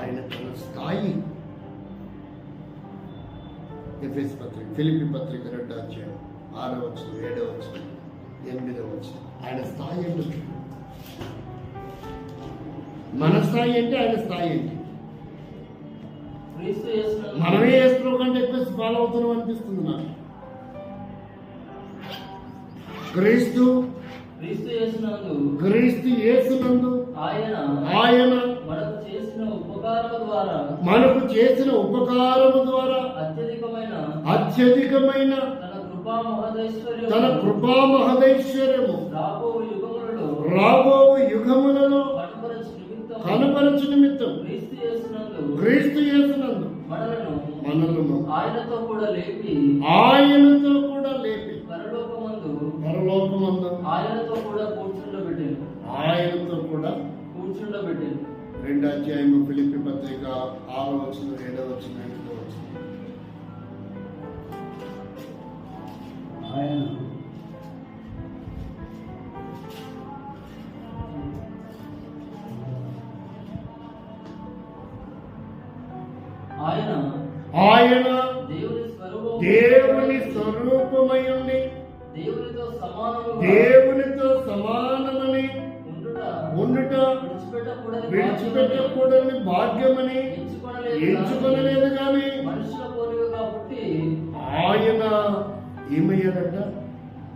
ఆయన తన స్థాయి. ఎఫెసు పత్రిక, ఫిలిప్పీ పత్రిక 2వ అధ్యాయం 6వ వచనం, 7వ వచనం, 8వ వచనం. ఆయన స్థాయి ఏంటి? మన స్థాయి ఏంటి? ఆయన స్థాయి ఏంటి? మనమే యేసు కంటే ఎక్కువ ఫాలో అవుతున్నాం అనిపిస్తుంది నాకు. క్రీస్తు యేసునందు ఆయన మనకు చేసిన ఉపకారము ద్వారా అత్యధికమైన తన కృపా మహదైశ్వర్యము రాబో యుగములలో కనపరచు నిమిత్తం క్రీస్తు యేసునందు మనలను ఆయనతో కూడా లేపి పరలోకమందు ఆయనతో కూడా కూర్చుండబెట్టాను. 2వ అధ్యాయము ఫిలిప్పీ పత్రిక 6వ వచనం, 7వ వచనం, 8వ వచనం. ఆయన దేవుని స్వరూపమయుండి దేవునితో సమానమని ఉండుట విడిచిపెట్టకూడని భాగ్యమని ఎంచుకొనలేదు కానీ ఆయన ఏమయ్యాడంట?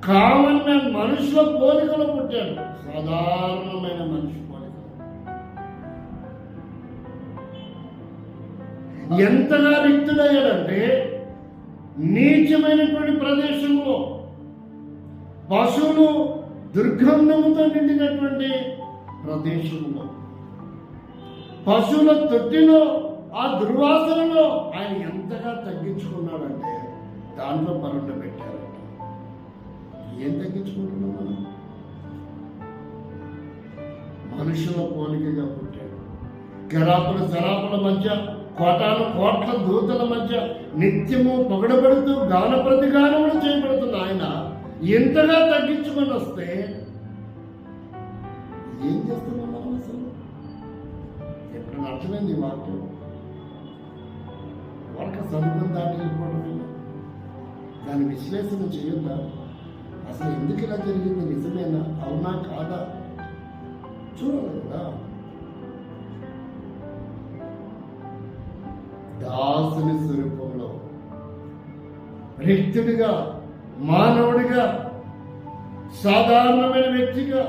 కామన్ మ్యాన్, మనుషుల పోలికలో పుట్టాడు. సాధారణమైన మనిషి పోలికలు. ఎంతగా రిక్తుడయ్యాడంటే, నీచమైనటువంటి ప్రదేశంలో పశువులు దుర్గంధముతో నిండినటువంటి ప్రదేశంలో, పశువుల తొట్టిలో, ఆ దుర్వాసనలో ఆయన ఎంతగా తగ్గించుకున్నాడంటే దాంట్లో పరుండ పెట్టారట. ఏం తగ్గించుకుంటున్నాం మనం? మనుషుల పోలికగా పుట్టాడు. కెరాపుల శరాపుల మధ్య, కోటాను కోట్ల దూతల మధ్య నిత్యము పొగడబడుతూ గాన ప్రతిగానములు చేయబడుతున్న ఆయన ఎంతగా తగ్గించుకొని వస్తే ఏం చేస్తున్నాం మనం అసలు? ఎప్పుడు అర్థమైంది ఈ వాక్యం? వాళ్ళకి చదువుకుని దాటి వెళ్ళిపోవడం, దాని విశ్లేషణ చేయొద్దా? అసలు ఎందుకు ఇలా జరిగింది? నిజమేనా? అవునా కాదా? చూడాలి కదా. దాసుని స్వరూపంలో రిక్తుడిగా, మానవుడిగా, సాధారణమైన వ్యక్తిగా